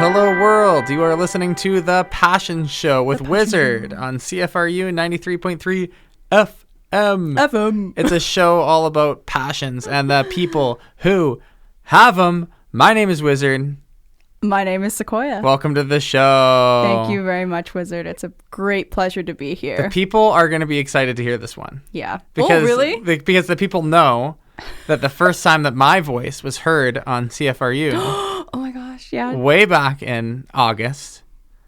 Hello world, you are listening to The Passion Show with Wizard on CFRU 93.3 FM. It's a show all about passions and the people who have them. My name is Wizard. My name is SEQUOIA. Welcome to the show. Thank you very much, Wizard. It's a great pleasure to be here. The people are going to be excited to hear this one. Yeah. Because, really? Because the people know that the first time that my voice was heard on CFRU... Oh my gosh, yeah. Way back in August.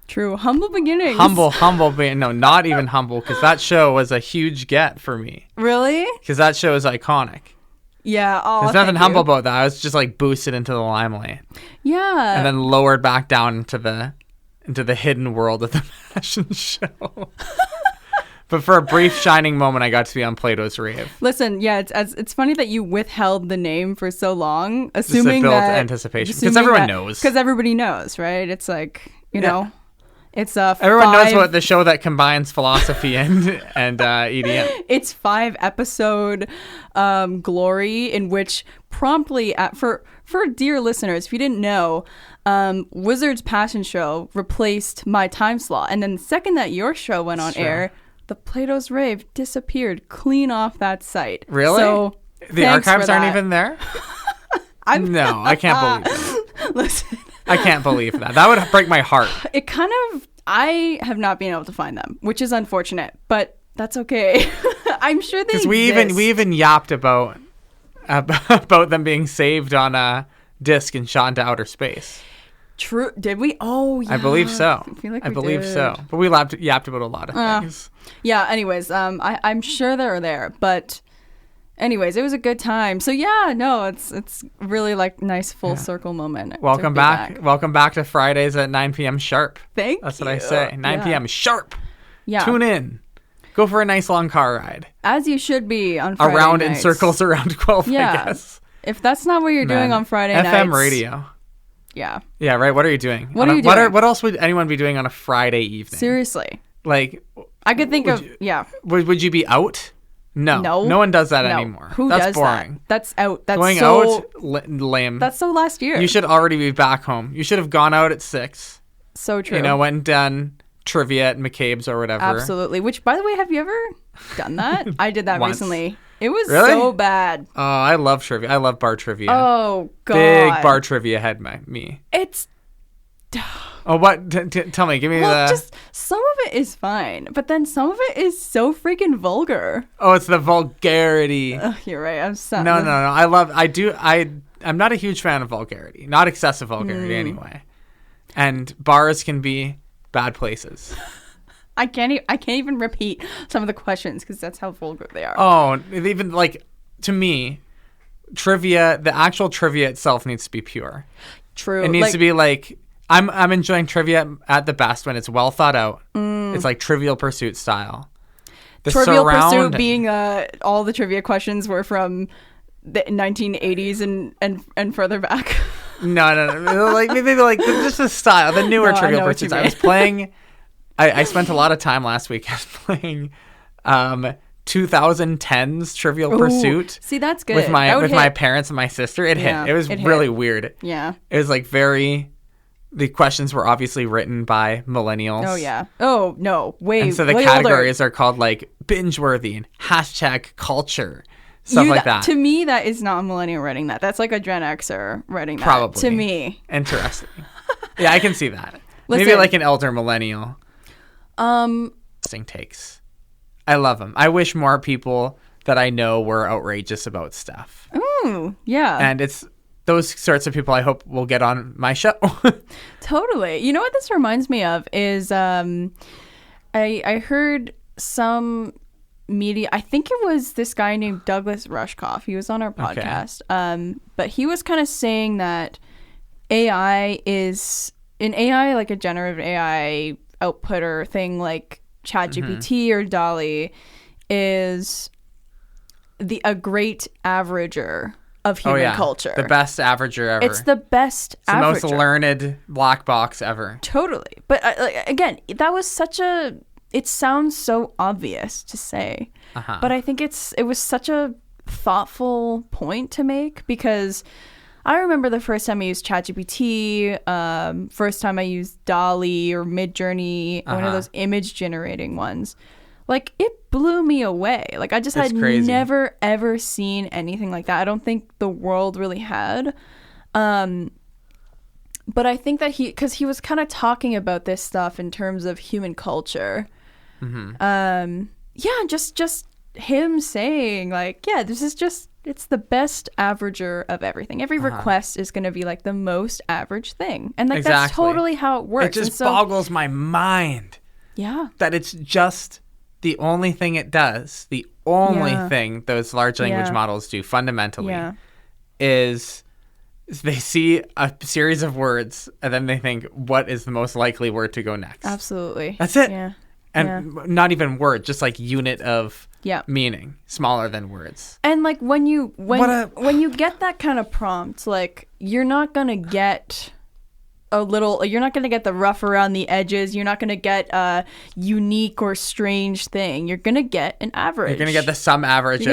True. Humble beginnings. No, not even humble, because that show was a huge get for me. Really? Because that show is iconic. Yeah. Oh, there's nothing humble about that. I was just like boosted into the limelight. Yeah. And then lowered back down into the hidden world of the fashion show. But for a brief shining moment, I got to be on Plato's Rave. Listen, yeah, it's funny that you withheld the name for so long, assuming just to build that anticipation, because everyone knows. Because everybody knows, right? It's like you know, it's everyone knows what the show that combines philosophy and EDM. It's 5-episode glory in which promptly for dear listeners, if you didn't know, Wizard's Passion Show replaced my time slot, and then the second that your show went on air, the Plato's Rave disappeared clean off that site. Really? So the archives aren't even there? No, I can't believe that. Listen. I can't believe that. That would break my heart. I have not been able to find them, which is unfortunate, but that's okay. I'm sure they exist. Because we even yapped about them being saved on a disc and shot into outer space. True. Did we? Oh, yeah. I believe so. I feel like I believe so. But we yapped about a lot of things. Yeah. Anyways, I'm sure they're there. But anyways, it was a good time. So yeah, no, it's really like nice full circle moment. Welcome back. Welcome back to Fridays at 9 p.m. sharp. That's what I say. 9 p.m. sharp. Yeah. Tune in. Go for a nice long car ride. As you should be on Friday Around nights. In circles around 12, I guess. If that's not what you're doing on Friday nights. FM radio. Yeah. Yeah, right. What are you doing? What are you doing? What else would anyone be doing on a Friday evening? Seriously. Like, I could think of, Would you be out? No. No one does that anymore. Who That's does boring. that? That's out. That's going so, out, lame. That's so last year. You should already be back home. You should have gone out at 6. So true. You know, went and done trivia at McCabe's or whatever. Absolutely. Which, by the way, have you ever done that? I did that recently. It was really? So bad. Oh, I love trivia. I love bar trivia. Oh, God. Big bar trivia had me. It's... Oh, what? Tell me. Give me just some of it is fine, but then some of it is so freaking vulgar. Oh, it's the vulgarity. You're right. I'm not a huge fan of vulgarity. Not excessive vulgarity, anyway. And bars can be bad places. I can't even repeat some of the questions because that's how vulgar they are. Oh, even like to me, trivia. The actual trivia itself needs to be pure. True. It needs to be like. I'm enjoying trivia at the best when it's well thought out. It's like Trivial Pursuit style. Trivial Pursuit being all the trivia questions were from the 1980s and further back. No. Like maybe like just the style, the newer Trivial Pursuits. I was playing. I spent a lot of time last weekend playing 2010's Trivial Pursuit. See, that's good. With my parents and my sister. It hit. It was really weird. Yeah. It was like very. The questions were obviously written by millennials. Oh, yeah. Oh, no. And so the categories are called like binge-worthy and hashtag culture, stuff like that. To me, that is not a millennial writing that. That's like a Gen Xer writing that. Probably. To me. Interesting. Yeah, I can see that. Maybe like an elder millennial. Takes. I love them. I wish more people that I know were outrageous about stuff. Ooh, yeah. And it's... those sorts of people I hope will get on my show. Totally. You know what this reminds me of is I heard some media, I think it was this guy named Douglas Rushkoff. He was on our podcast. Okay. But he was kind of saying that AI, like a generative AI outputter thing like ChatGPT or DALL-E, is a great averager of human culture. The best averager ever. It's the best averager. It's the most learned black box ever. Totally. But again, that was it sounds so obvious to say. But I think it was such a thoughtful point to make because I remember the first time I used ChatGPT, first time I used DALL-E or Midjourney, one of those image generating ones. Like, it blew me away. Like, I just had crazy. never, ever seen anything like that. I don't think the world really had. But I think that because he was kind of talking about this stuff in terms of human culture. Yeah, just him saying, like, yeah, this is just, it's the best averager of everything. Every request is going to be, like, the most average thing. And, like, that's totally how it works. It just boggles my mind. Yeah. That it's just the only thing it does, the only thing those large language models do fundamentally is they see a series of words and then they think, what is the most likely word to go next? Absolutely. That's it. Yeah. And not even word, just like unit of meaning, smaller than words. And like when you get that kind of prompt, like you're not gonna get you're not gonna get the rough around the edges. You're not gonna get a unique or strange thing. You're gonna get an average. You're gonna get the sum average of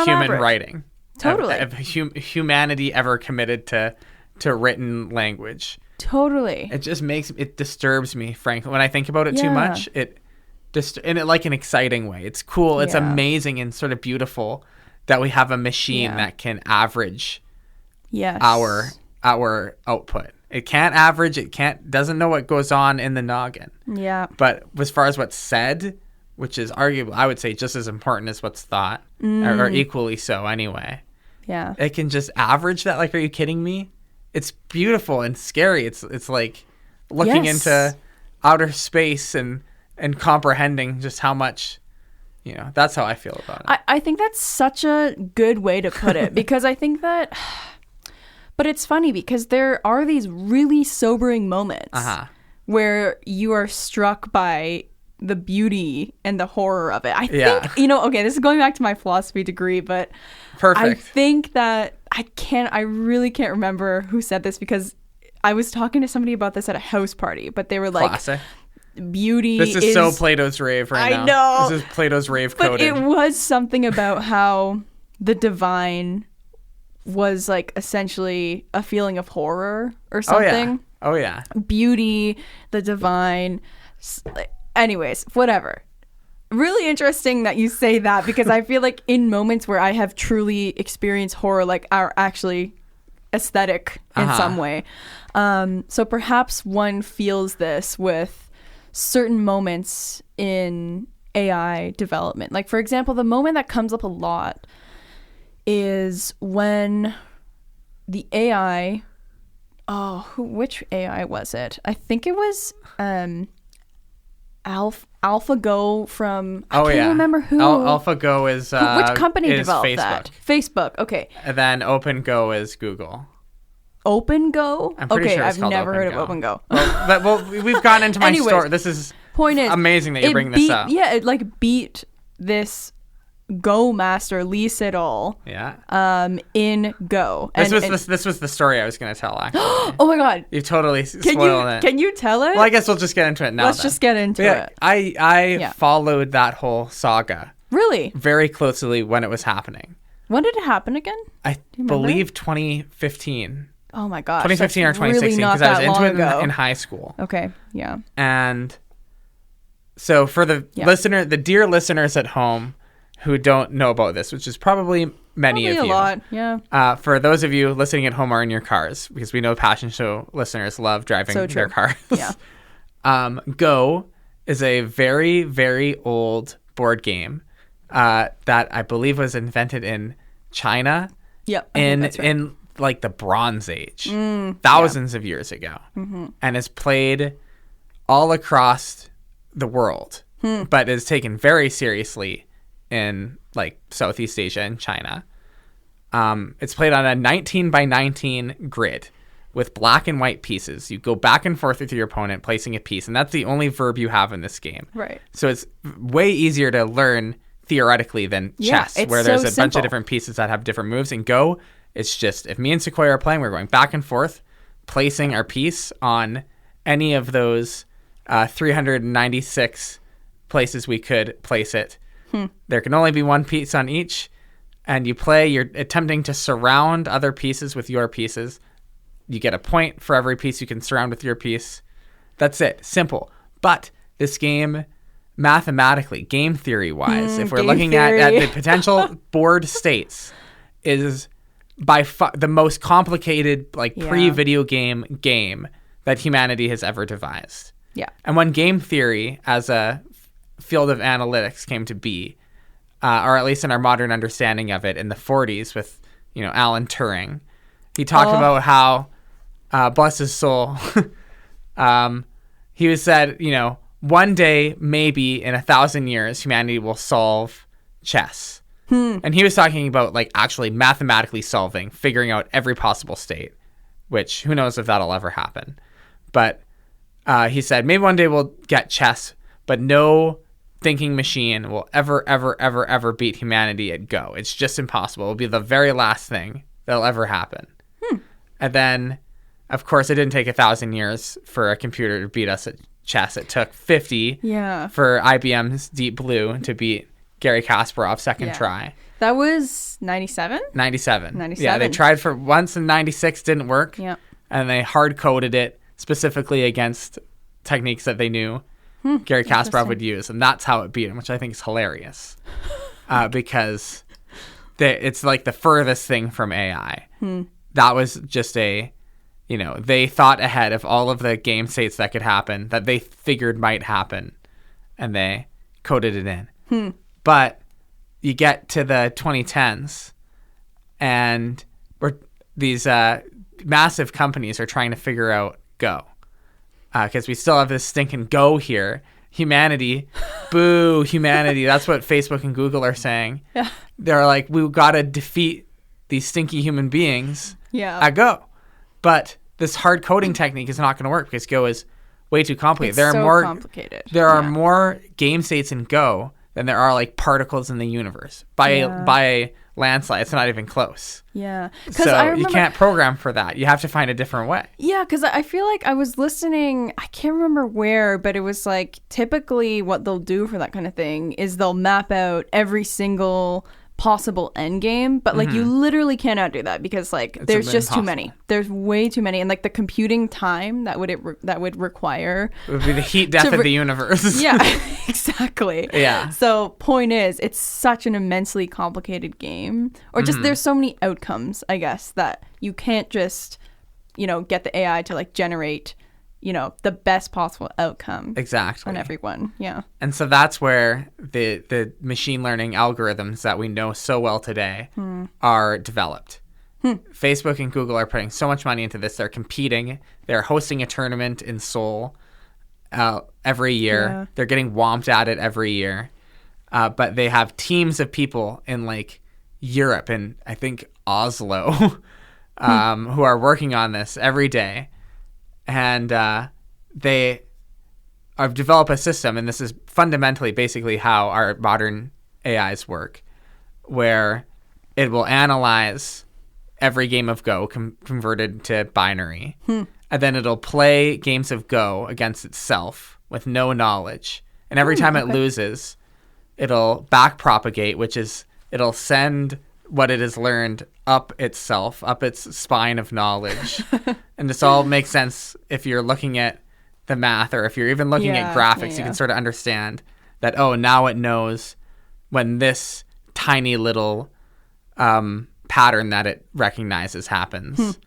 human writing. Totally. Of humanity ever committed to written language. Totally. It just it disturbs me, frankly. When I think about it too much, in it like an exciting way. It's cool. It's amazing and sort of beautiful that we have a machine that can average our output. It can't average. Doesn't know what goes on in the noggin. Yeah. But as far as what's said, which is arguably, I would say, just as important as what's thought, or equally so anyway. Yeah. It can just average that. Like, are you kidding me? It's beautiful and scary. It's like looking into outer space and comprehending just how much, that's how I feel about it. I think that's such a good way to put it because I think that, but it's funny because there are these really sobering moments where you are struck by the beauty and the horror of it. I think, okay, this is going back to my philosophy degree, but perfect. I think that I really can't remember who said this because I was talking to somebody about this at a house party, but they were like, classic. Beauty This is so Plato's rave right now. I know. This is Plato's rave but coded. It was something about how the divine was like essentially a feeling of horror or something. Oh yeah. Beauty, the divine. Anyways, whatever. Really interesting that you say that because I feel like in moments where I have truly experienced horror, like are actually aesthetic in some way. So perhaps one feels this with certain moments in AI development. Like, for example, the moment that comes up a lot is when the AI... which AI was it? I think it was AlphaGo from... I can't remember who. AlphaGo is... which company developed Facebook. that? Facebook, okay. And then OpenGo is Google. OpenGo? I'm pretty sure it's I've called never heard of OpenGo. OpenGo. Well, we've gone into my story. This is point is, amazing that you bring this up. Yeah, it like beat this Go master Lee Sedol. In Go. This was the story I was going to tell. Actually. Oh my god! You totally spoiled it. Can you tell it? Well, I guess we'll just get into it now. Let's just get into it. I followed that whole saga really very closely when it was happening. When did it happen again? I believe 2015. Oh my gosh. 2015 or 2016 because I was into it in high school. Okay, yeah. And so for the dear listeners at home who don't know about this, which is probably many of you. A lot, yeah. For those of you listening at home or in your cars, because we know Passion Show listeners love driving their cars. Yeah. Go is a very, very old board game that I believe was invented in China. Yep. In like the Bronze Age, thousands of years ago, and is played all across the world, but is taken very seriously in like Southeast Asia and China. It's played on a 19 by 19 grid with black and white pieces. You go back and forth with your opponent, placing a piece, and that's the only verb you have in this game. Right. So it's way easier to learn theoretically than chess, where there's a bunch of different pieces that have different moves. And Go, it's just, if me and SEQUOIA are playing, we're going back and forth, placing our piece on any of those 396 places we could place it. There can only be one piece on each. and you play. You're attempting to surround other pieces with your pieces. You get a point for every piece you can surround with your piece. That's it. Simple. But this game, mathematically, game theory-wise, if we're looking at the potential board states, is by the most complicated pre-video game that humanity has ever devised. Yeah. And when game theory as a field of analytics came to be, or at least in our modern understanding of it in the 40s with, Alan Turing, he talked about how, bless his soul, he was said, one day, maybe in 1,000 years, humanity will solve chess. And he was talking about actually mathematically figuring out every possible state, which who knows if that'll ever happen. But he said maybe one day we'll get chess, but no thinking machine will ever beat humanity at Go. It's just impossible. It'll be the very last thing that'll ever happen. And then, of course, it didn't take 1,000 years for a computer to beat us at chess. It took 50 for IBM's Deep Blue to beat Garry Kasparov's second try. That was 97? 97. Yeah, they tried for once in 96, didn't work. Yeah. And they hard-coded it specifically against techniques that they knew Garry Kasparov would use. And that's how it beat him, which I think is hilarious. Because it's like the furthest thing from AI. That was just they thought ahead of all of the game states that could happen, that they figured might happen, and they coded it in. But you get to the 2010s, and these massive companies are trying to figure out Go. Because we still have this stinking Go here. Humanity, boo, humanity. That's what Facebook and Google are saying. Yeah. They're like, we've got to defeat these stinky human beings at Go. But this hard coding technique is not going to work because Go is way too complicated. It's so complicated. There are more game states in Go than there are particles in the universe by a landslide. It's not even close. Yeah. So you can't program for that. You have to find a different way. Yeah, because I feel like I was listening, I can't remember where, but it was typically what they'll do for that kind of thing is they'll map out every single possible end game, but you literally cannot do that because there's just too many. There's way too many, and the computing time that would require it would be the heat death of the universe. Yeah, exactly. Yeah. So point is, it's such an immensely complicated game, or just there's so many outcomes, I guess, that you can't just get the AI to generate the best possible outcome. Exactly. On everyone. Yeah. And so that's where the machine learning algorithms that we know so well today are developed. Facebook and Google are putting so much money into this. They're competing. They're hosting a tournament in Seoul every year. Yeah. They're getting whomped at it every year. But they have teams of people in Europe and I think Oslo who are working on this every day. And they have developed a system, and this is fundamentally basically how our modern AIs work, where it will analyze every game of Go converted to binary, and then it'll play games of Go against itself with no knowledge. And every time it loses, it'll backpropagate, which is it'll send what it has learned up itself, up its spine of knowledge. And this all makes sense if you're looking at the math or if you're even looking at graphics. You can sort of understand that, now it knows when this tiny little pattern that it recognizes happens,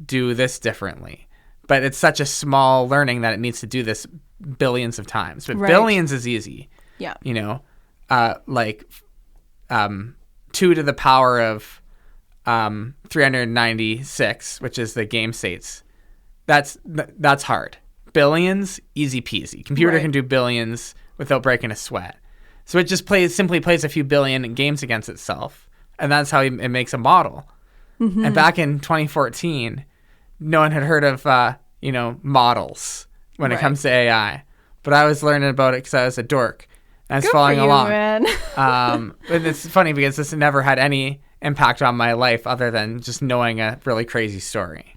do this differently. But it's such a small learning that it needs to do this billions of times. But billions is easy. Yeah. 2 to the power of 396, which is the game states. That's hard. Billions, easy peasy. Computer can do billions without breaking a sweat. So it just simply plays a few billion games against itself, and that's how it makes a model. And back in 2014, no one had heard of models when it comes to AI, but I was learning about it because I was a dork. I was following along. Man. And it's funny because this never had any impact on my life other than just knowing a really crazy story.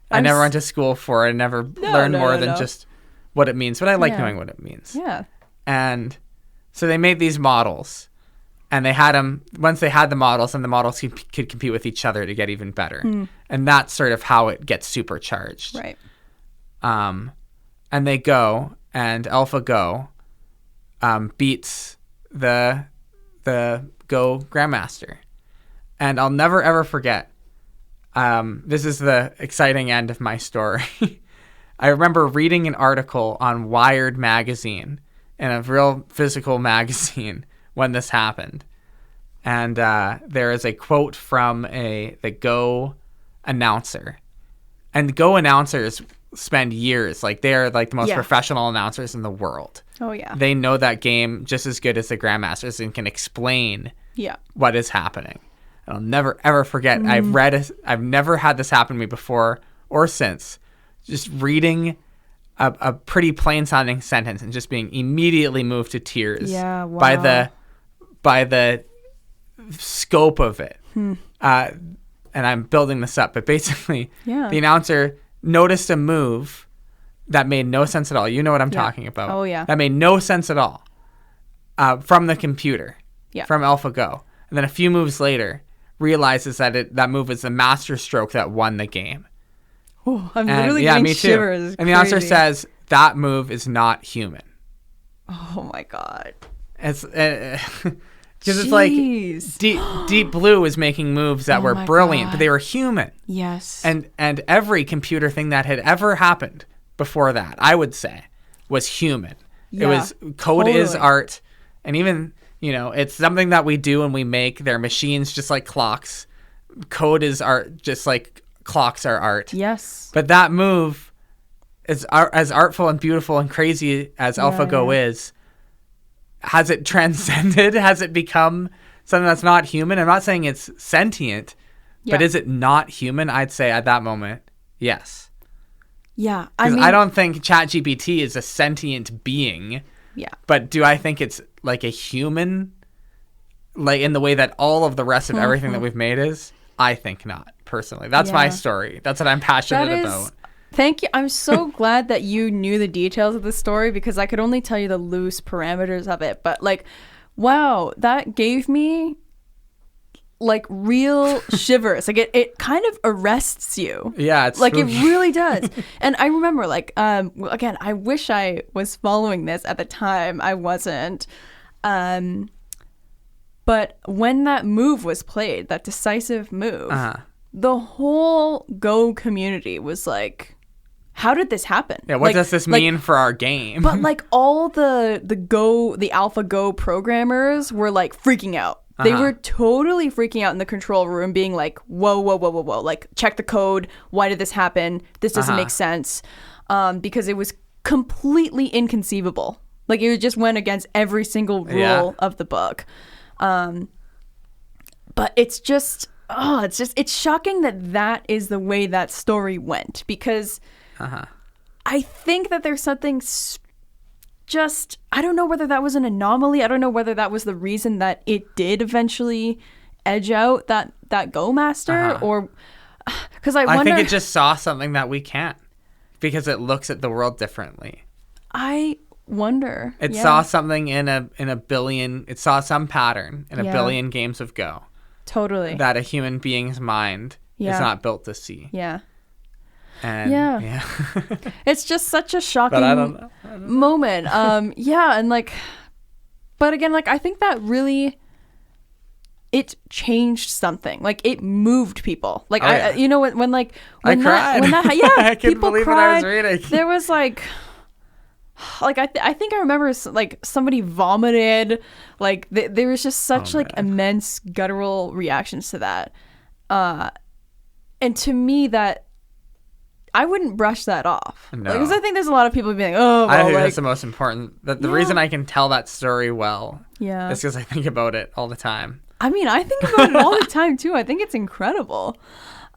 I never went to school for it. I never learned more than just what it means. But I like knowing what it means. Yeah. And so they made these models. And they had them, once they had the models, and the models could compete with each other to get even better. And that's sort of how it gets supercharged. Right. And they go, and AlphaGo beats the Go Grandmaster. And I'll never, ever forget, this is the exciting end of my story. I remember reading an article on Wired magazine, in a real physical magazine, when this happened. And there is a quote from the Go announcer. And Go announcers spend years, like they're like the most professional announcers in the world. Oh yeah. They know that game just as good as the Grandmasters and can explain what is happening. And I'll never ever forget. I've never had this happen to me before or since. Just reading a pretty plain sounding sentence and just being immediately moved to tears by the scope of it. And I'm building this up, but basically the announcer noticed a move that made no sense at all. You know what I'm talking about. Oh yeah. That made no sense at all from the computer, from AlphaGo. And then a few moves later realizes that that move is the master stroke that won the game. Oh, I'm literally getting shivers. And the announcer says that move is not human. Oh my God. It's because it's like Deep Blue is making moves that were brilliant, but they were human. Yes. And every computer thing that had ever happened before that, I would say, was human. Yeah, it was code is art, and even it's something that we do and we make. They're machines, just like clocks. Code is art, just like clocks are art. Yes. But that move is as artful and beautiful and crazy as AlphaGo is. Has it transcended? Has it become something that's not human? I'm not saying it's sentient, but is it not human? I'd say at that moment, yes. Yeah. I don't think ChatGPT is a sentient being. Yeah. But do I think it's like a human? Like in the way that all of the rest of everything that we've made is? I think not, personally. That's my story. That's what I'm passionate about. Thank you. I'm so glad that you knew the details of the story, because I could only tell you the loose parameters of it. But wow, that gave me real shivers. It kind of arrests you. Yeah, it's it really does. And I remember again, I wish I was following this at the time. I wasn't. But when that move was played, that decisive move, the whole Go community was like, how did this happen? Yeah, what does this mean for our game? But all the AlphaGo programmers were freaking out. They were totally freaking out in the control room, being like, whoa. Check the code. Why did this happen? This doesn't make sense. Because it was completely inconceivable. It just went against every single rule of the book. But it's just, it's shocking that is the way that story went, because I think that there's something I don't know whether that was an anomaly. I don't know whether that was the reason that it did eventually edge out that Go Master, or because I wonder. I think it just saw something that we can't, because it looks at the world differently. I wonder. It saw something in a billion. It saw some pattern in a billion games of Go. Totally. That a human being's mind is not built to see. Yeah. And it's just such a shocking but I don't know. moment. And but again, I think that really, it changed something. It moved people. when I cried. when that I couldn't people believe cried. what I was reading. There was I think I remember somebody vomited. There was just such immense guttural reactions to that. And to me, that I wouldn't brush that off. No. Because I think there's a lot of people being oh, well, I think that's the most important. The reason I can tell that story well is because I think about it all the time. I mean, I think about it all the time too. I think it's incredible.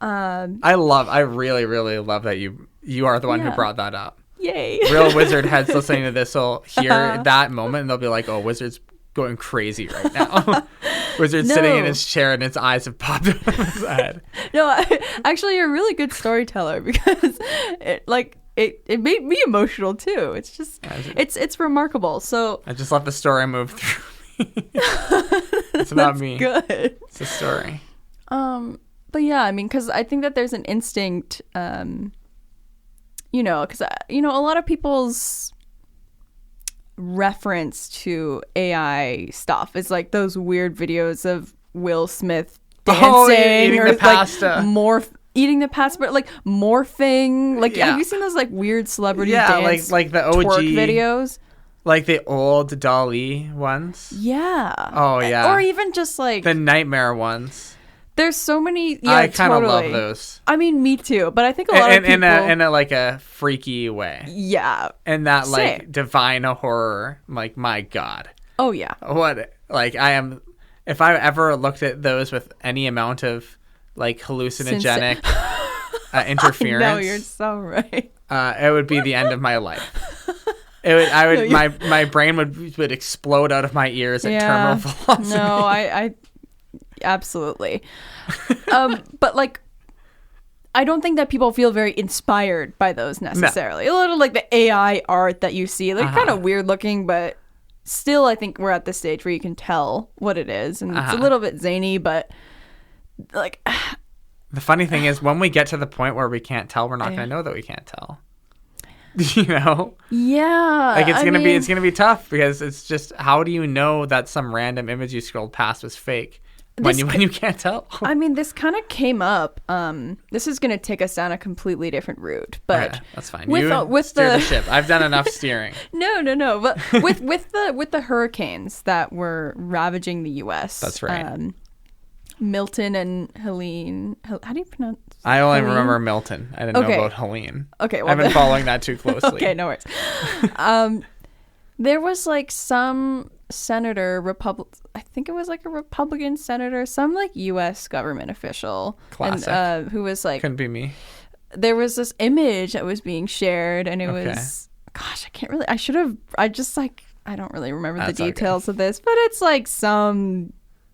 I really, really love that you are the one who brought that up. Yay. Real wizard heads listening to this will hear that moment and they'll be like, oh, Wizard's going crazy right now. Wizard's sitting in his chair and his eyes have popped out of his head. No, actually, you're a really good storyteller, because it made me emotional too. It's just it's remarkable. So I just let the story move through It's about me. Good. It's a story. But yeah, I mean, because I think that there's an instinct, because, a lot of people's reference to AI stuff is like those weird videos of Will Smith dancing eating or the pasta. Eating the pasta, but like morphing. Like, have you seen those like weird celebrity dance like the OG twerk videos? Like the old Dali ones? Yeah. Oh, yeah. Or even just like... the nightmare ones. There's so many... Yeah, I kind of love those. I mean, me too. But I think a lot of people... In a like a freaky way. Yeah. And that like divine horror. I'm like, my God. Oh, yeah. What... Like, I am... If I ever looked at those with any amount of like hallucinogenic interference... No, you're so right. It would be the end of my life. My brain would explode out of my ears at terminal velocity. No, I absolutely. But like, I don't think that people feel very inspired by those necessarily. No. A little like the AI art that you see, they're kind of weird looking, but still, I think we're at the stage where you can tell what it is, and it's a little bit zany, but like. The funny thing is, when we get to the point where we can't tell, we're not going to know that we can't tell. You know? Yeah. Like it's gonna be tough because it's just, how do you know that some random image you scrolled past was fake when you can't tell? I mean, this kind of came up. This is gonna take us down a completely different route, but that's fine. With steer the ship. I've done enough steering. No. But with the hurricanes that were ravaging the U.S. That's right. Milton and Helene. How do you pronounce? I only remember Milton. I didn't know about Helene. Okay, well, I've been following that too closely. Okay, no worries. There was like some senator, I think it was like a Republican senator, some like U.S. government official, classic, and, who was like, couldn't be me. There was this image that was being shared, and it was, gosh, I don't really remember the details of this, but it's like some.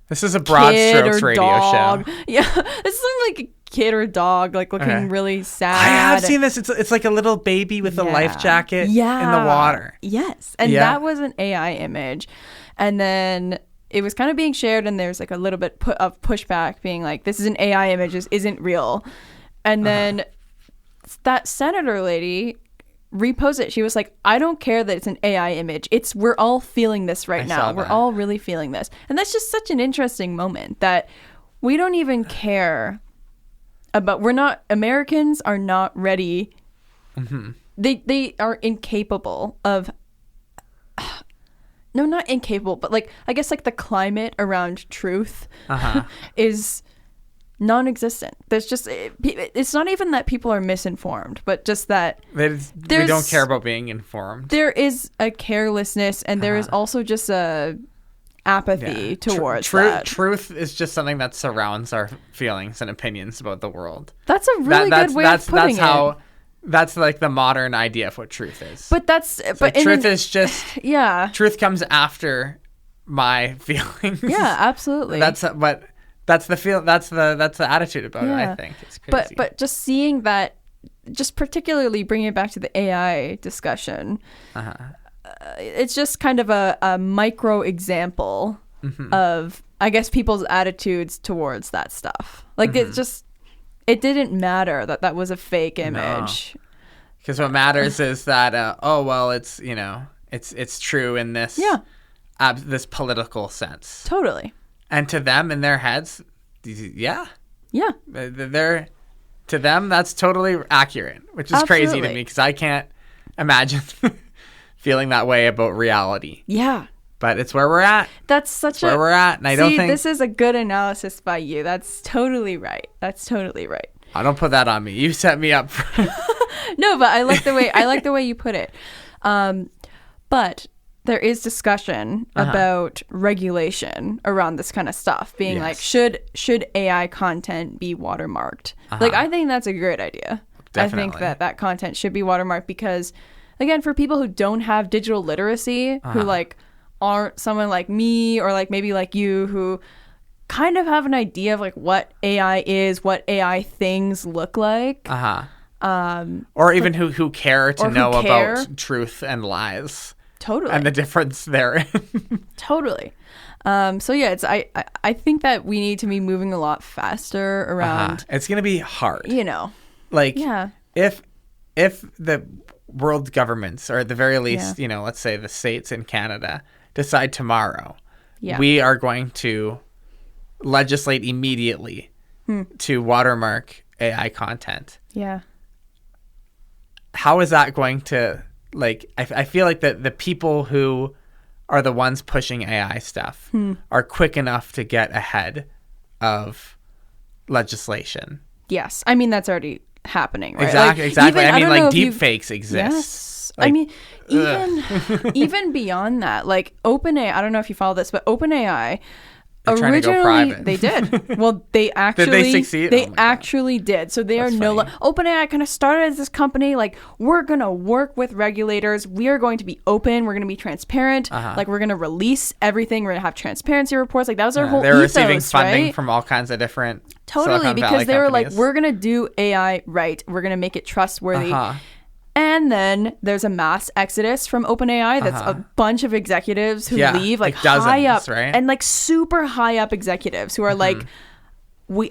This is a broad strokes radio dog. show. Yeah, this is like a kid or dog, like looking really sad. I have seen this. It's like a little baby with a life jacket in the water. Yes, and that was an AI image, and then it was kind of being shared, and there's like a little bit of pushback, being like, "This is an AI image. This isn't real," and then that senator lady repost it. She was like, I don't care that it's an AI image. We're all feeling this right now. We're all really feeling this. And that's just such an interesting moment that we don't even care about. Americans are not ready. Mm-hmm. They are incapable of, no, not incapable, but like, I guess like the climate around truth is non-existent. There's just, it's not even that people are misinformed, but just that they don't care about being informed. There is a carelessness, and there is also just a apathy towards that. Truth is just something that surrounds our feelings and opinions about the world. That's a really good way of putting it. That's like the modern idea of what truth is. But truth is just truth comes after my feelings. Yeah, absolutely. That's the attitude about it, I think. It's crazy. But just seeing that, just particularly bringing it back to the AI discussion, it's just kind of a micro example of, I guess, people's attitudes towards that stuff. Like it didn't matter that was a fake image. Because what matters is that it's true in this this political sense. Totally. And to them, in their heads, to them, that's totally accurate, which is crazy to me because I can't imagine feeling that way about reality. Yeah. But it's where we're at. That's where we're at, and I don't think this is a good analysis by you. That's totally right. I don't put that on me. You set me up. No, but I like the way you put it. But there is discussion about regulation around this kind of stuff, being like, should AI content be watermarked? Like, I think that's a great idea. Definitely. I think that content should be watermarked because, again, for people who don't have digital literacy, who like aren't someone like me or like maybe like you, who kind of have an idea of like what AI is, what AI things look like. Or even who care to know about truth and lies. Totally. And the difference there. Totally. So yeah, I think that we need to be moving a lot faster around. It's going to be hard. Like, if the world governments, or at the very least, let's say the states in Canada, decide tomorrow, we are going to legislate immediately to watermark AI content. Yeah. How is that going to, like, I feel like the people who are the ones pushing AI stuff are quick enough to get ahead of legislation. Yes. I mean, that's already happening, right? Exactly. Even, I mean, like, deep fakes exist. Yes. Like, I mean, even beyond that, like OpenAI, I don't know if you follow this, but OpenAI originally, to go private. They did. Well, they actually did they succeed? They actually did. So they That's are funny. OpenAI kind of started as this company like, we're going to work with regulators. We are going to be open. We're going to be transparent. Like, we're going to release everything. We're going to have transparency reports. Like, that was their whole they're ethos, receiving funding right? from all kinds of different Totally, Silicon because Valley they were companies. like, we're going to do AI right. We're going to make it trustworthy. And then there's a mass exodus from OpenAI. That's a bunch of executives who leave, like dozens, high up, right? And like super high up executives who are like,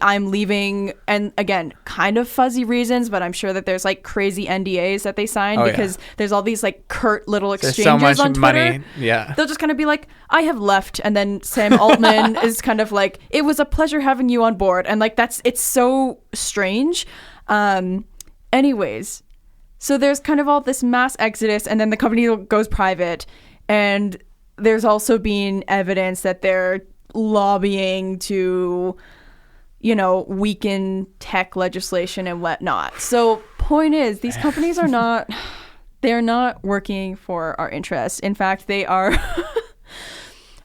I'm leaving. And again, kind of fuzzy reasons, but I'm sure that there's like crazy NDAs that they signed because there's all these like curt little exchanges so much on Twitter. money. Yeah. They'll just kind of be like, I have left. And then Sam Altman is kind of like, it was a pleasure having you on board. And like, it's so strange. Anyways. So there's kind of all this mass exodus, and then the company goes private, and there's also been evidence that they're lobbying to, weaken tech legislation and whatnot. So point is, these companies they're not working for our interests. In fact, they are.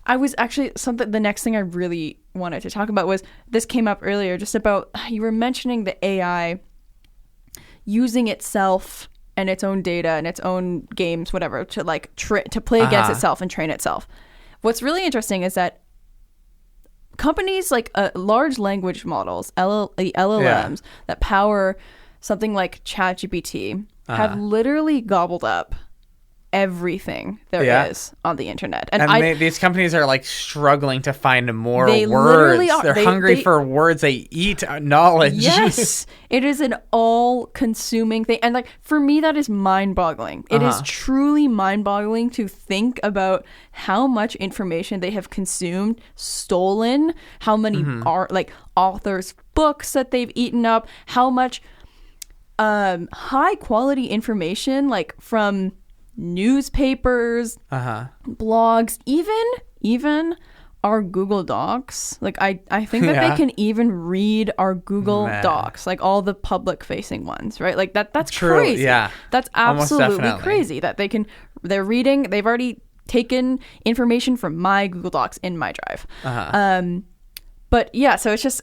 I was actually the next thing I really wanted to talk about was, this came up earlier, just about, you were mentioning the AI using itself and its own data and its own games, whatever, to like to play against itself and train itself. What's really interesting is that companies like large language models, the LLMs that power something like ChatGPT, have literally gobbled up everything there is on the internet. And these companies are like struggling to find more they words. Literally are. They're hungry for words. They eat knowledge. Yes. It is an all-consuming thing. And like, for me, that is mind-boggling. It is truly mind-boggling to think about how much information they have consumed, stolen, how many are like authors' books that they've eaten up, how much high-quality information, like from newspapers, blogs, even our Google Docs. Like, I think that they can even read our Google Docs, like all the public facing ones, right? Like that's true. Crazy. Yeah, that's absolutely crazy that they're reading. They've already taken information from my Google Docs in my drive. But yeah, so it's just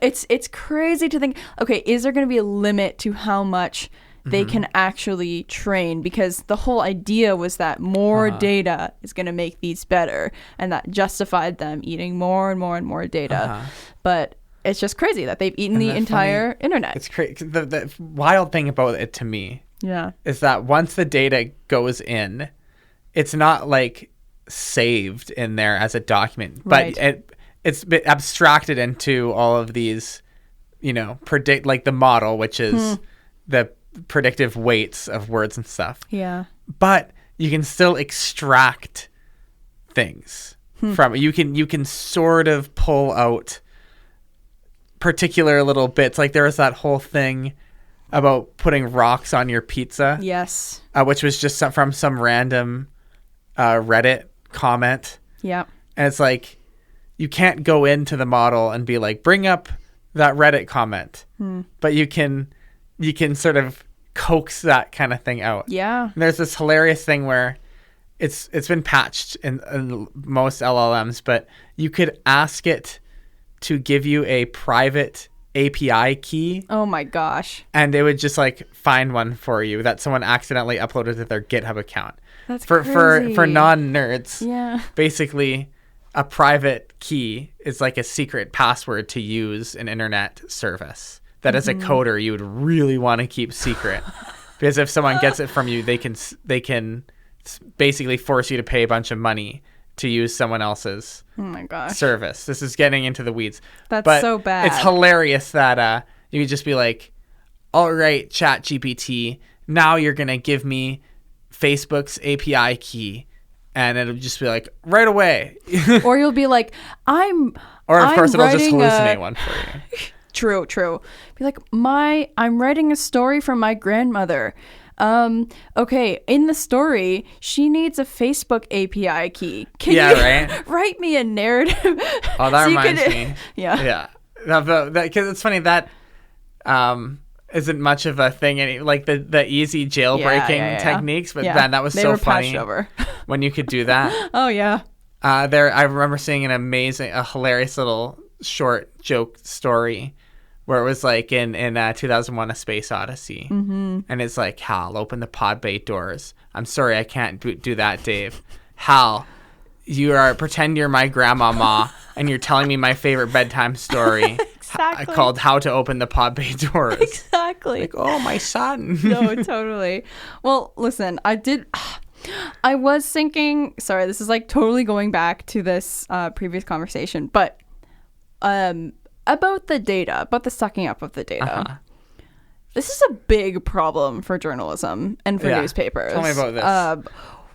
it's crazy to think, okay, is there going to be a limit to how much they can actually train? Because the whole idea was that more data is going to make these better, and that justified them eating more and more and more data. But it's just crazy that they've eaten the entire internet. It's crazy. The wild thing about it to me is that once the data goes in, it's not like saved in there as a document, but it's been abstracted into all of these, predict, like the model, which is the predictive weights of words and stuff. Yeah. But you can still extract things from it. You can sort of pull out particular little bits. Like there was that whole thing about putting rocks on your pizza. Yes. Which was just from some random Reddit comment. Yeah. And it's like, you can't go into the model and be like, bring up that Reddit comment. But you can sort of coax that kind of thing out. Yeah. And there's this hilarious thing where it's been patched in most LLMs, but you could ask it to give you a private API key. Oh my gosh. And it would just like find one for you that someone accidentally uploaded to their GitHub account. That's crazy. For non-nerds. Yeah. Basically, a private key is like a secret password to use an internet service that as a coder you would really want to keep secret, because if someone gets it from you, they can basically force you to pay a bunch of money to use someone else's service. This is getting into the weeds. But so bad. It's hilarious that you could just be like, all right, ChatGPT, now you're going to give me Facebook's API key. And it'll just be like, right away. Or you'll be like, Or of course it'll just hallucinate one for you. True. Be like, I'm writing a story from my grandmother. Okay, in the story, she needs a Facebook API key. Can you write me a narrative? Oh, that reminds me. Yeah. Because it's funny that isn't much of a thing. Like the easy jailbreaking techniques, but man, that was so funny over. when you could do that. Oh yeah. I remember seeing a hilarious little short joke story where it was like in 2001 A Space Odyssey. Mm-hmm. And it's like, Hal, open the pod bay doors. I'm sorry, I can't do that, Dave. Hal, pretend you're my grandmama and you're telling me my favorite bedtime story. Exactly. Called How to Open the Pod Bay Doors. Exactly. Like, oh, my son. No, totally. Well, listen, I was thinking, sorry, this is like totally going back to this previous conversation, but about the data, about the sucking up of the data. Uh-huh. This is a big problem for journalism and for newspapers. Tell me about this.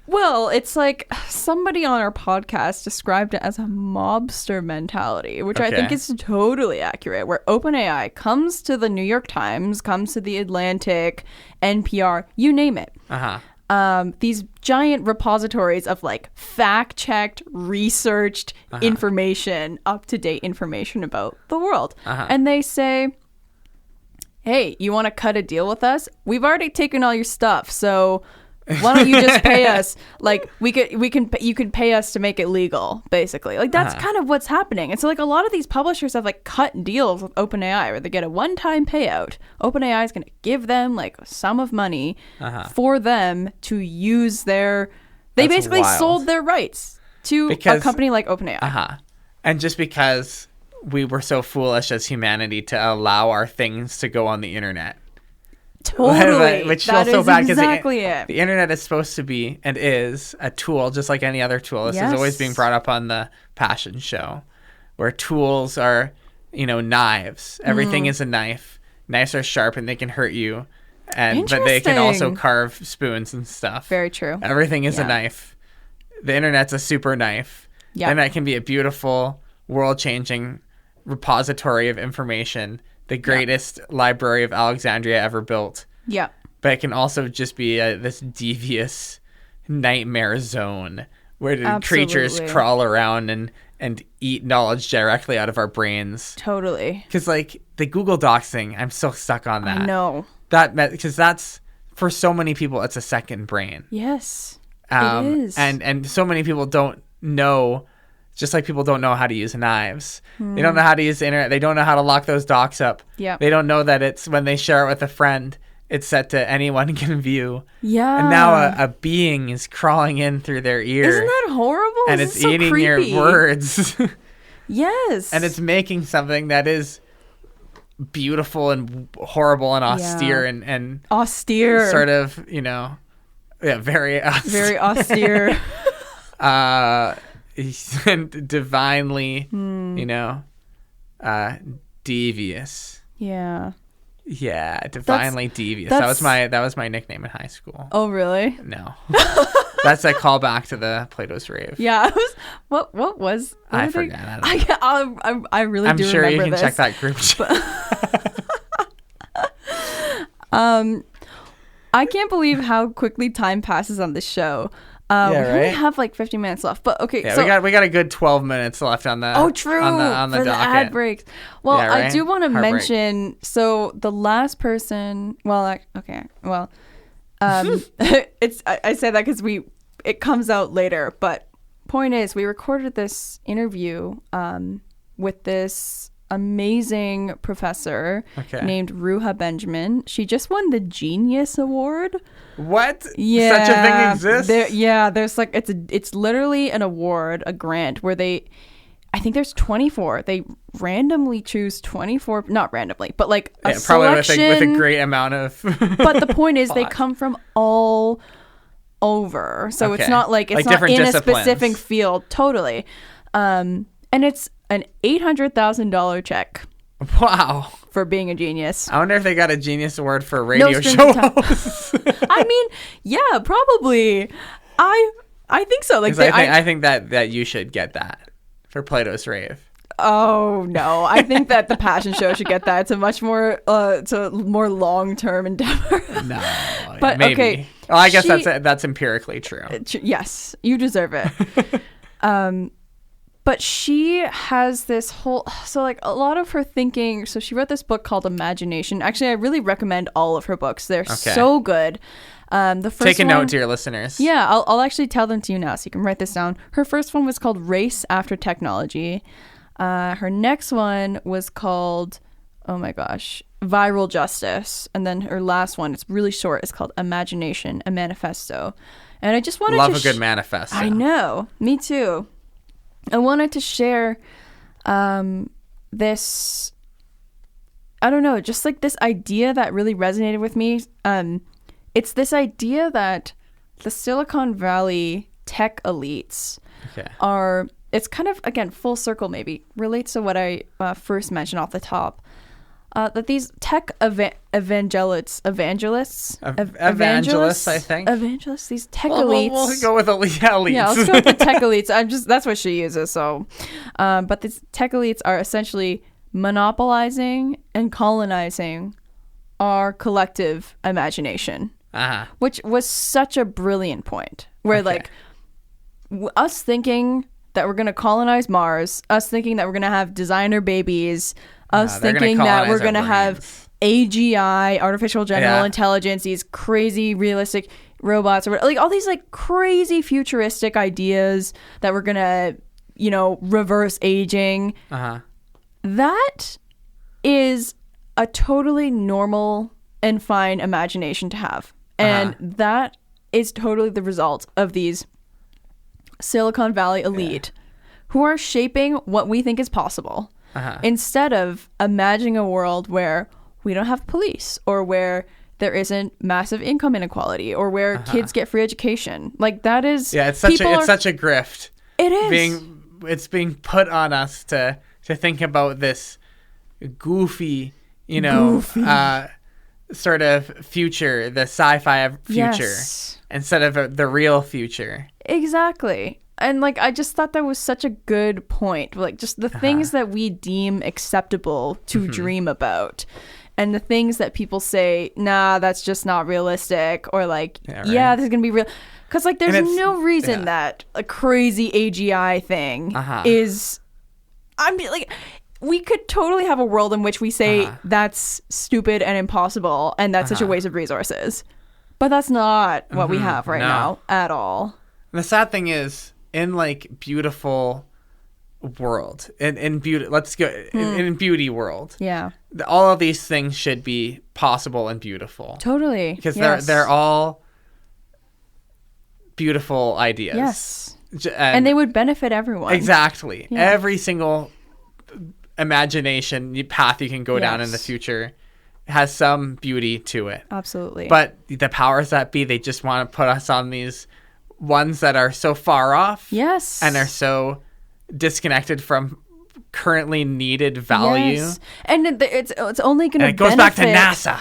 Well, it's like somebody on our podcast described it as a mobster mentality, which I think is totally accurate, where OpenAI comes to the New York Times, comes to the Atlantic, NPR, you name it. These giant repositories of like fact-checked, researched information, up-to-date information about the world. And they say, hey, you want to cut a deal with us? We've already taken all your stuff, so why don't you just pay us? Like you can pay us to make it legal, basically. Like that's kind of what's happening. And so like a lot of these publishers have like cut deals with OpenAI where they get a one-time payout. OpenAI is going to give them like a sum of money for them to use they basically sold their rights to a company like OpenAI. And just because we were so foolish as humanity to allow our things to go on the internet. Totally. Which feels so bad because it. The internet is supposed to be and is a tool just like any other tool. This is always being brought up on the Passion Show, where tools are, knives. Everything is a knife. Knives are sharp and they can hurt you, but they can also carve spoons and stuff. Very true. Everything is a knife. The internet's a super knife. The internet can be a beautiful, world-changing repository of information. The greatest library of Alexandria ever built. Yeah. But it can also just be this devious nightmare zone where creatures crawl around and eat knowledge directly out of our brains. Totally. Because like the Google Docs thing, I'm so stuck on that. I know. Because that's, for so many people, it's a second brain. Yes, it is. And so many people don't know. Just like people don't know how to use knives. They don't know how to use the internet. They don't know how to lock those docs up. Yeah. They don't know that it's when they share it with a friend, it's set to anyone can view. Yeah. And now a being is crawling in through their ear. Isn't that horrible? And it's eating your words. Yes. And it's making something that is beautiful and horrible and austere and austere. Sort of, very austere. Very austere. And divinely, devious. Yeah. Yeah, divinely devious. That was my nickname in high school. Oh, really? No. That's a callback to the Plato's Rave. Yeah. What was? I forgot. I really do remember this. I'm sure you can check that group. I can't believe how quickly time passes on this show. We only have like 50 minutes left, but okay. Yeah, so we got a good 12 minutes left on the. Oh, true. On the for docket. The ad breaks. Well, I do want to mention. Break. So the last person. Well, okay. Well, it's I say that because it comes out later. But point is, we recorded this interview with this amazing professor named Ruha Benjamin. She just won the Genius Award. What? Yeah, such a thing exists? There's like it's literally an award, a grant where I think there's 24. They randomly choose 24, not randomly, but like a probably selection. with a great amount of. But the point is, they come from all over. So Okay. it's not like it's Like not different in disciplines. a specific field. Totally. And it's an $800,000 check Wow. for being a genius. I wonder if they got a genius award for a radio strings show attached. host. I mean, yeah, probably. I think so. Like, 'Cause I think that you should get that for Plato's Rave. oh no, I think that the Passion Show should get that. It's a much more long-term endeavor. No, But, maybe. okay, Well, I guess she- that's empirically true. Yes, you deserve it. But she has this whole, so like a lot of her thinking. So she wrote this book called Imagination. Actually, I really recommend all of her books. They're so good. The first Take a one, note, dear listeners. Yeah, I'll actually tell them to you now, so you can write this down. Her first one was called Race After Technology. Her next one was called, oh my gosh, Viral Justice. And then her last one, it's really short, it's called Imagination, a Manifesto. And I just wanted Love to a good manifesto. I know, me too. I wanted to share this, I don't know, just like this idea that really resonated with me. It's this idea that the Silicon Valley tech elites are, it's kind of, again, full circle maybe, relates to what I first mentioned off the top. That these tech evangelists, I think. Evangelists, these tech elites. We'll go with elites. Yeah, let's go with the tech elites. That's what she uses. So, but these tech elites are essentially monopolizing and colonizing our collective imagination, which was such a brilliant point. Where like us thinking that we're going to colonize Mars, us thinking that we're going to have designer babies, us thinking that we're going to have AGI, artificial general intelligence, these crazy realistic robots, or like all these like crazy futuristic ideas that we're going to, you know, reverse aging. That is a totally normal and fine imagination to have. And that is totally the result of these Silicon Valley elite who are shaping what we think is possible. Instead of imagining a world where we don't have police, or where there isn't massive income inequality, or where kids get free education. Like that is it's such a grift. It is. It's being put on us to think about this goofy, you know, sort of future, the sci-fi future, instead of the real future. Exactly. And like I just thought that was such a good point. Like just the things that we deem acceptable to dream about, and the things that people say, nah, that's just not realistic, or like, yeah, this is gonna be real. Because like there's no reason that a crazy AGI thing is, I mean, like we could totally have a world in which we say that's stupid and impossible, and that's such a waste of resources. But that's not what we have right now at all. And the sad thing is, in like beautiful world, in beauty, let's go in beauty world. Yeah, all of these things should be possible and beautiful. Totally, because they're all beautiful ideas. Yes, and they would benefit everyone. Exactly, every single imagination path you can go down in the future has some beauty to it. Absolutely. But the powers that be, they just want to put us on these ones that are so far off. Yes. And are so disconnected from currently needed value. Yes. And it's only going to benefit. It goes back to NASA.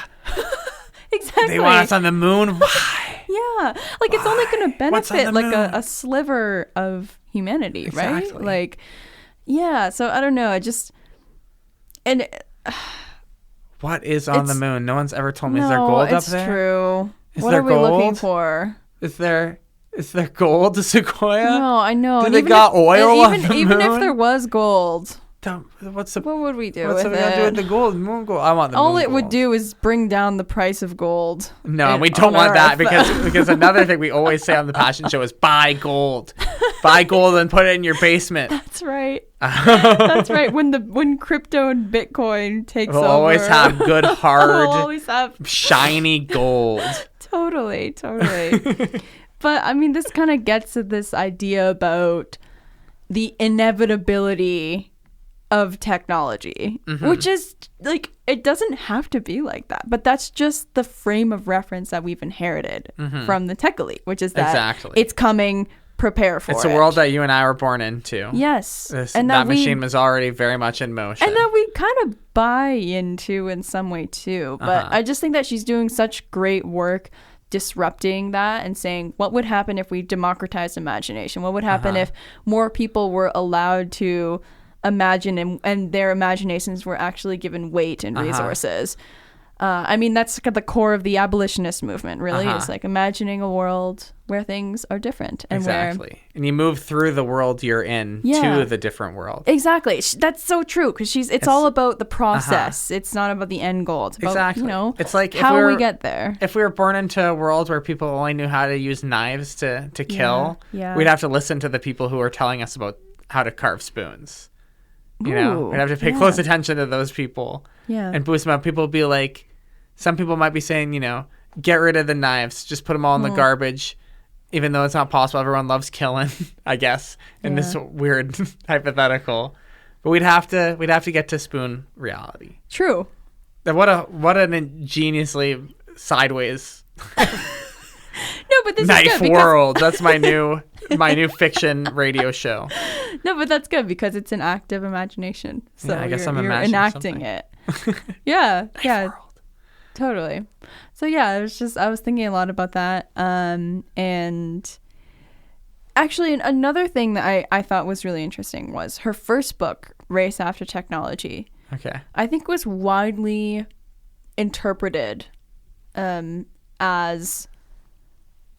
Exactly. They want us on the moon. Why? Yeah. Like it's only going to benefit like a sliver of humanity, exactly. Right? Like, yeah. So I don't know. I just, and what is on the moon? No one's ever told me. Is there gold up there? It's true. What are we looking for? Is there gold to Sequoia? No, I know. Do they got oil on the moon? Even if there was gold, what would we do with it? What's it going to do with the gold? Moon gold? I want the all moon it gold. would do is bring down the price of gold. No, we don't want that because another thing we always say on the Passion Show is buy gold. Buy gold and put it in your basement. That's right. That's right. When crypto and Bitcoin takes over, we'll always have good, hard, shiny gold. Totally. But I mean, this kind of gets to this idea about the inevitability of technology, which is like, it doesn't have to be like that, but that's just the frame of reference that we've inherited from the tech elite, which is that it's coming, prepare for it. It's a world that you and I were born into. Yes. And that machine was already very much in motion. And that we kind of buy into in some way too. But I just think that she's doing such great work disrupting that and saying, what would happen if we democratized imagination? What would happen if more people were allowed to imagine and their imaginations were actually given weight and resources? I mean, that's the core of the abolitionist movement, really. It's like imagining a world where things are different. And and you move through the world you're in to the different world. Exactly. That's so true, because it's all about the process. It's not about the end goal. It's about, it's like how we get there. If we were born into a world where people only knew how to use knives to kill, we'd have to listen to the people who are telling us about how to carve spoons. We'd have to pay close attention to those people and boost them up. People would be like, some people might be saying, get rid of the knives, just put them all in the garbage, even though it's not possible. Everyone loves killing, I guess, in this weird hypothetical. But we'd have to get to spoon reality. True. What an ingeniously sideways but this knife is good world. That's my new fiction radio show. No, but that's good because it's an active imagination. So I guess you're enacting it. Yeah. World. Totally. So I was thinking a lot about that. And actually another thing that I thought was really interesting was her first book, Race After Technology. Okay. I think was widely interpreted as,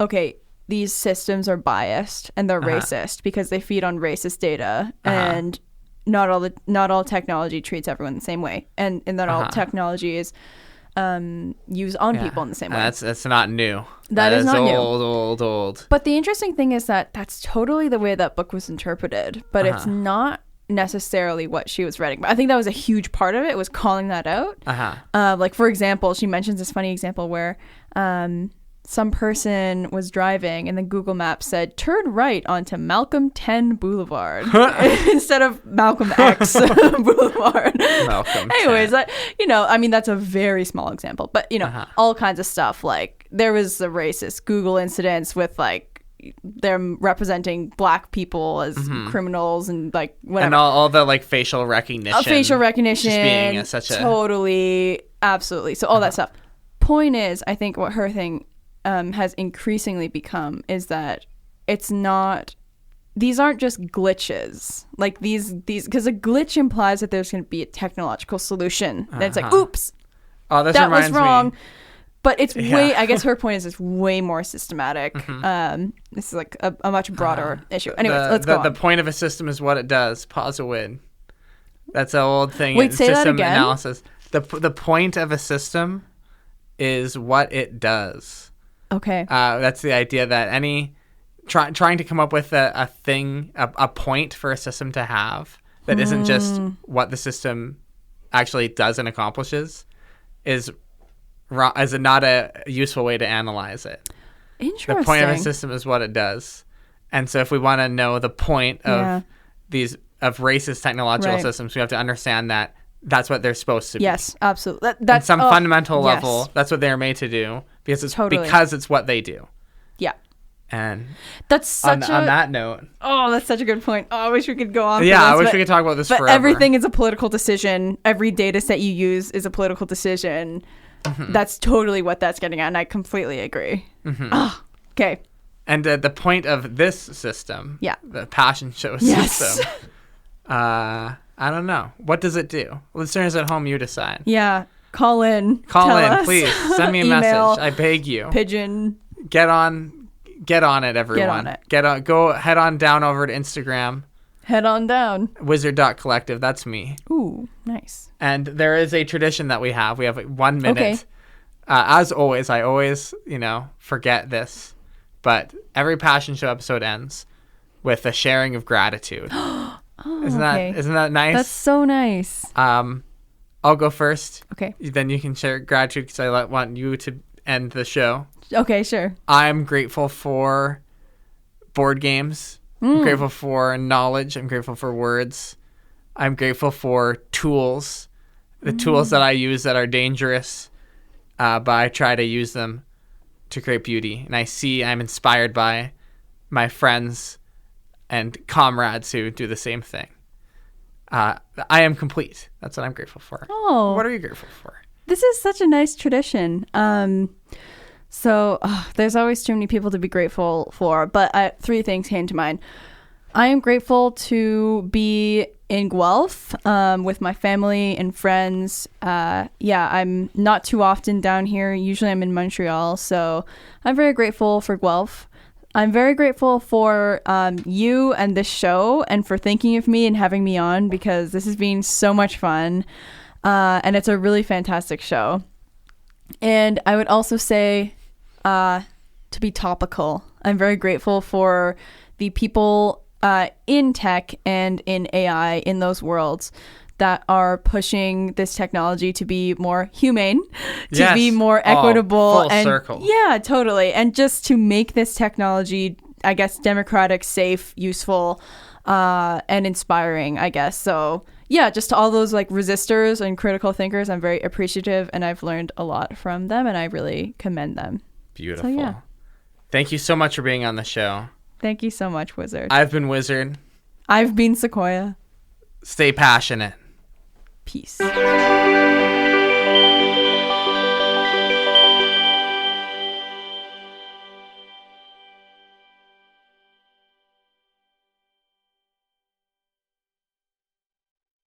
okay, these systems are biased and they're racist because they feed on racist data, and not all technology treats everyone the same way, and that all technology is used on people in the same way. That's not new. That is not old. But the interesting thing is that that's totally the way that book was interpreted, but it's not necessarily what she was writing. But I think that was a huge part of it, was calling that out. Like, for example, she mentions this funny example where some person was driving and then Google Maps said, turn right onto Malcolm 10 Boulevard instead of Malcolm X Boulevard. Malcolm Anyways, I mean, that's a very small example, but, all kinds of stuff. Like, there was a racist Google incidents with, like, them representing black people as criminals and, like, whatever. And all the, like, facial recognition. Facial recognition. Just being such a... Totally. Absolutely. So all that stuff. Point is, I think what her thing has increasingly become is that it's not, these aren't just glitches, like these because a glitch implies that there's going to be a technological solution. And it's like, oops, that was wrong. But it's way, I guess her point is it's way more systematic. This is like a much broader issue. Anyways, let's go on. The point of a system is what it does. Pause a win. That's an old thing. Wait, say system that again? Analysis. The point of a system is what it does. Okay. That's the idea that trying to come up with a thing, a point for a system to have that isn't just what the system actually does and accomplishes is not a useful way to analyze it. Interesting. The point of a system is what it does. And so if we want to know the point of racist technological systems, we have to understand that that's what they're supposed to be. Yes, absolutely. That's some fundamental level. That's what they're made to do because it's what they do. Yeah. And that's such on that note. Oh, that's such a good point. Oh, I wish we could go on. Yeah, I wish we could talk about this forever. But everything is a political decision. Every data set you use is a political decision. That's totally what that's getting at, and I completely agree. Oh, okay. And the point of this system, the passion show system, I don't know. What does it do? Listeners at home, you decide. Yeah. Call in. Call in, us. please. Send me a Email, message. I beg you. Pigeon. Get on it, everyone. Get on it. Go head on down over to Instagram. Head on down. Wizard.collective. That's me. Ooh, nice. And there is a tradition that we have. We have 1 minute. Okay. As always, I always, forget this. But every Passion Show episode ends with a sharing of gratitude. Oh, isn't that nice? That's so nice. I'll go first. Okay. Then you can share gratitude because I want you to end the show. Okay, sure. I'm grateful for board games. I'm grateful for knowledge. I'm grateful for words. I'm grateful for tools, the tools that I use that are dangerous, but I try to use them to create beauty. And I'm inspired by my friends and comrades who do the same thing. I am complete. That's what I'm grateful for. Oh. What are you grateful for? This is such a nice tradition. So there's always too many people to be grateful for, but 3 things came to mind. I am grateful to be in Guelph with my family and friends. I'm not too often down here. Usually I'm in Montreal, so I'm very grateful for Guelph. I'm very grateful for you and this show and for thinking of me and having me on, because this has been so much fun. And it's a really fantastic show. And I would also say to be topical. I'm very grateful for the people in tech and in AI, in those worlds, that are pushing this technology to be more humane, to be more equitable. Full circle. Yeah, totally. And just to make this technology, I guess, democratic, safe, useful, and inspiring, I guess. So yeah, just to all those like resistors and critical thinkers, I'm very appreciative, and I've learned a lot from them, and I really commend them. Beautiful. So, yeah. Thank you so much for being on the show. Thank you so much, Wizard. I've been Wizard. I've been Sequoia. Stay passionate. Peace.